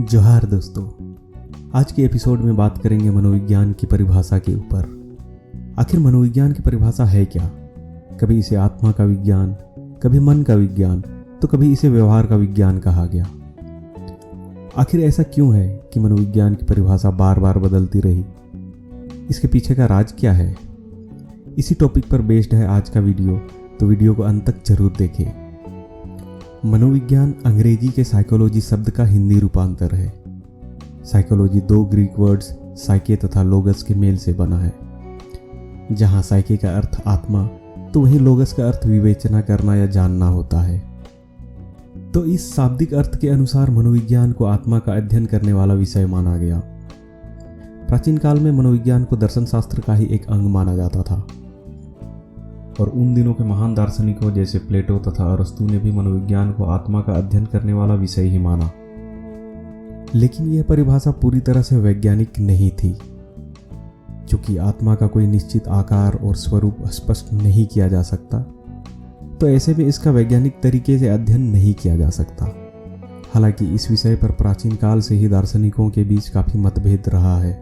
जोहार दोस्तों, आज के एपिसोड में बात करेंगे मनोविज्ञान की परिभाषा के ऊपर। आखिर मनोविज्ञान की परिभाषा है क्या? कभी इसे आत्मा का विज्ञान, कभी मन का विज्ञान, तो कभी इसे व्यवहार का विज्ञान कहा गया। आखिर ऐसा क्यों है कि मनोविज्ञान की परिभाषा बार बार बदलती रही? इसके पीछे का राज क्या है? इसी टॉपिक पर बेस्ड है आज का वीडियो, तो वीडियो को अंत तक जरूर देखें। मनोविज्ञान अंग्रेजी के साइकोलॉजी शब्द का हिंदी रूपांतर है। साइकोलॉजी दो ग्रीक वर्ड्स साइके तथा लोगस के मेल से बना है। जहां साइके का अर्थ आत्मा, तो वहीं लोगस का अर्थ विवेचना करना या जानना होता है। तो इस शाब्दिक अर्थ के अनुसार मनोविज्ञान को आत्मा का अध्ययन करने वाला विषय माना गया। प्राचीन काल में मनोविज्ञान को दर्शन शास्त्र का ही एक अंग माना जाता था, और उन दिनों के महान दार्शनिकों जैसे प्लेटो तथा अरस्तु ने भी मनोविज्ञान को आत्मा का अध्ययन करने वाला विषय ही माना। लेकिन यह परिभाषा पूरी तरह से वैज्ञानिक नहीं थी, क्योंकि आत्मा का कोई निश्चित आकार और स्वरूप स्पष्ट नहीं किया जा सकता, तो ऐसे में इसका वैज्ञानिक तरीके से अध्ययन नहीं किया जा सकता। हालांकि इस विषय पर प्राचीन काल से ही दार्शनिकों के बीच काफी मतभेद रहा है।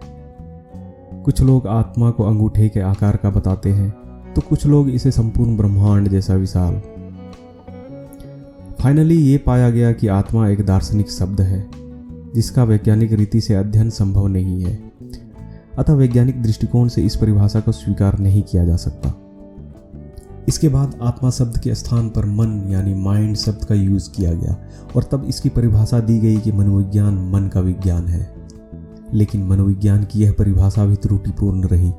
कुछ लोग आत्मा को अंगूठे के आकार का बताते हैं, तो कुछ लोग इसे संपूर्ण ब्रह्मांड जैसा विशाल। फाइनली ये पाया गया कि आत्मा एक दार्शनिक शब्द है जिसका वैज्ञानिक रीति से अध्ययन संभव नहीं है। अतः वैज्ञानिक दृष्टिकोण से इस परिभाषा को स्वीकार नहीं किया जा सकता। इसके बाद आत्मा शब्द के स्थान पर मन यानी माइंड शब्द का यूज किया गया, और तब इसकी परिभाषा दी गई कि मनोविज्ञान मन का विज्ञान है। लेकिन मनोविज्ञान की यह परिभाषा भी त्रुटिपूर्ण रही,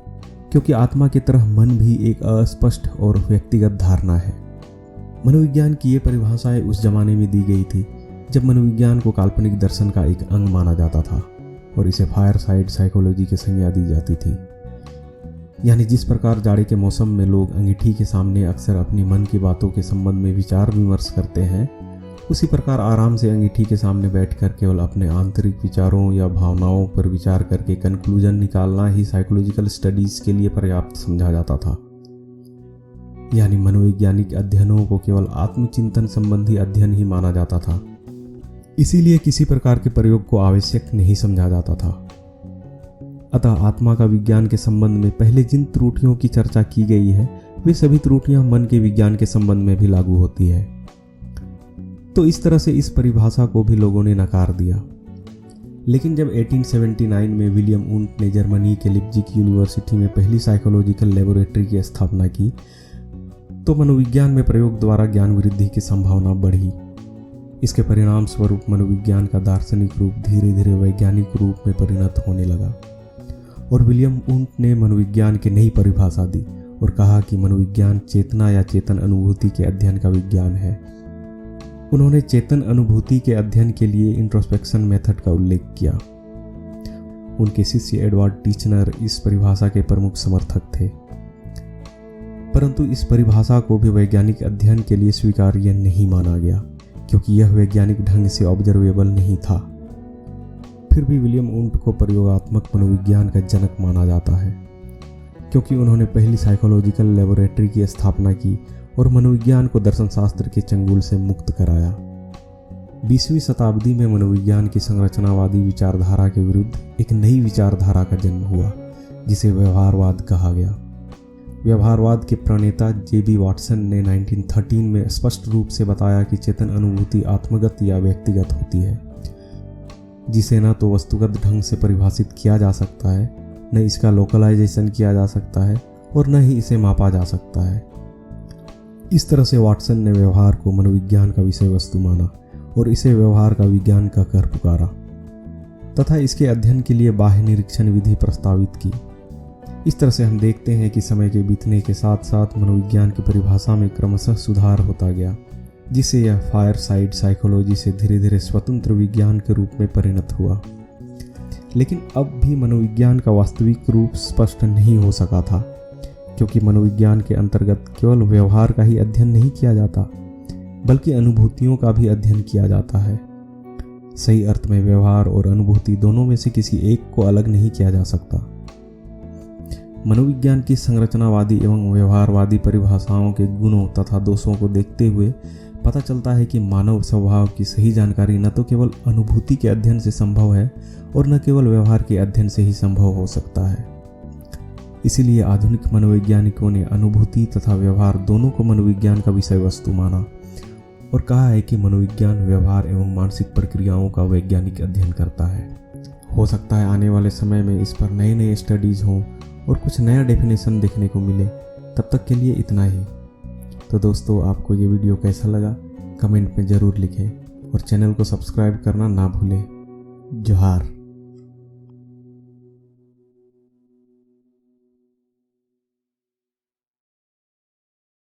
क्योंकि आत्मा की तरह मन भी एक अस्पष्ट और व्यक्तिगत धारणा है। मनोविज्ञान की ये परिभाषाएं उस जमाने में दी गई थी जब मनोविज्ञान को काल्पनिक दर्शन का एक अंग माना जाता था, और इसे फायर साइड साइकोलॉजी की संज्ञा दी जाती थी। यानी जिस प्रकार जाड़े के मौसम में लोग अंगीठी के सामने अक्सर अपनी मन की बातों के संबंध में विचार विमर्श करते हैं, उसी प्रकार आराम से अंगीठी के सामने बैठकर केवल अपने आंतरिक विचारों या भावनाओं पर विचार करके कंक्लूजन निकालना ही साइकोलॉजिकल स्टडीज के लिए पर्याप्त समझा जाता था। यानी मनोवैज्ञानिक अध्ययनों को केवल आत्मचिंतन संबंधी अध्ययन ही माना जाता था, इसीलिए किसी प्रकार के प्रयोग को आवश्यक नहीं समझा जाता था। अतः आत्मा का विज्ञान के संबंध में पहले जिन त्रुटियों की चर्चा की गई है, वे सभी त्रुटियां मन के विज्ञान के संबंध में भी लागू होती है। तो इस तरह से इस परिभाषा को भी लोगों ने नकार दिया। लेकिन जब 1879 में विलियम वुंट ने जर्मनी के लिप्जिग यूनिवर्सिटी में पहली साइकोलॉजिकल लेबोरेटरी की स्थापना की, तो मनोविज्ञान में प्रयोग द्वारा ज्ञान वृद्धि की संभावना बढ़ी। इसके परिणाम स्वरूप मनोविज्ञान का दार्शनिक रूप धीरे धीरे वैज्ञानिक रूप में परिणत होने लगा, और विलियम वुंट ने मनोविज्ञान की नई परिभाषा दी और कहा कि मनोविज्ञान चेतना या चेतन अनुभूति के अध्ययन का विज्ञान है। उन्होंने चेतन अनुभूति के अध्ययन के लिए इंट्रोस्पेक्शन मेथड का उल्लेख किया। उनके शिष्य एडवर्ड टीचनर इस परिभाषा के प्रमुख समर्थक थे, परंतु इस परिभाषा को भी वैज्ञानिक अध्ययन के लिए स्वीकार्य नहीं माना गया, क्योंकि यह वैज्ञानिक ढंग से ऑब्जर्वेबल नहीं था। फिर भी विलियम वुंट को प्रयोगात्मक मनोविज्ञान का जनक माना जाता है, क्योंकि उन्होंने पहली साइकोलॉजिकल लेबोरेटरी की स्थापना की और मनोविज्ञान को दर्शन शास्त्र के चंगुल से मुक्त कराया। 20वीं शताब्दी में मनोविज्ञान की संरचनावादी विचारधारा के विरुद्ध एक नई विचारधारा का जन्म हुआ, जिसे व्यवहारवाद कहा गया। व्यवहारवाद के प्रणेता जेबी वाटसन ने 1913 में स्पष्ट रूप से बताया कि चेतन अनुभूति आत्मगत या व्यक्तिगत होती है, जिसे न तो वस्तुगत ढंग से परिभाषित किया जा सकता है, न इसका लोकलाइजेशन किया जा सकता है, और न ही इसे मापा जा सकता है। इस तरह से वाटसन ने व्यवहार को मनोविज्ञान का विषय वस्तु माना और इसे व्यवहार का विज्ञान कहकर पुकारा, तथा इसके अध्ययन के लिए बाह्य निरीक्षण विधि प्रस्तावित की। इस तरह से हम देखते हैं कि समय के बीतने के साथ साथ मनोविज्ञान की परिभाषा में क्रमशः सुधार होता गया, जिससे यह फायर साइड साइकोलॉजी से धीरे धीरे स्वतंत्र विज्ञान के रूप में परिणत हुआ। लेकिन अब भी मनोविज्ञान का वास्तविक रूप स्पष्ट नहीं हो सका था, क्योंकि मनोविज्ञान के अंतर्गत केवल व्यवहार का ही अध्ययन नहीं किया जाता, बल्कि अनुभूतियों का भी अध्ययन किया जाता है। सही अर्थ में व्यवहार और अनुभूति दोनों में से किसी एक को अलग नहीं किया जा सकता। मनोविज्ञान की संरचनावादी एवं व्यवहारवादी परिभाषाओं के गुणों तथा दोषों को देखते हुए पता चलता है कि मानव स्वभाव की सही जानकारी न तो केवल अनुभूति के अध्ययन से संभव है और न केवल व्यवहार के अध्ययन से ही संभव हो सकता है। इसीलिए आधुनिक मनोवैज्ञानिकों ने अनुभूति तथा व्यवहार दोनों को मनोविज्ञान का विषय वस्तु माना और कहा है कि मनोविज्ञान व्यवहार एवं मानसिक प्रक्रियाओं का वैज्ञानिक अध्ययन करता है। हो सकता है आने वाले समय में इस पर नए नए स्टडीज हों और कुछ नया डेफिनेशन देखने को मिले। तब तक के लिए इतना ही। तो दोस्तों, आपको ये वीडियो कैसा लगा कमेंट में ज़रूर लिखें और चैनल को सब्सक्राइब करना ना भूलें। जोहार।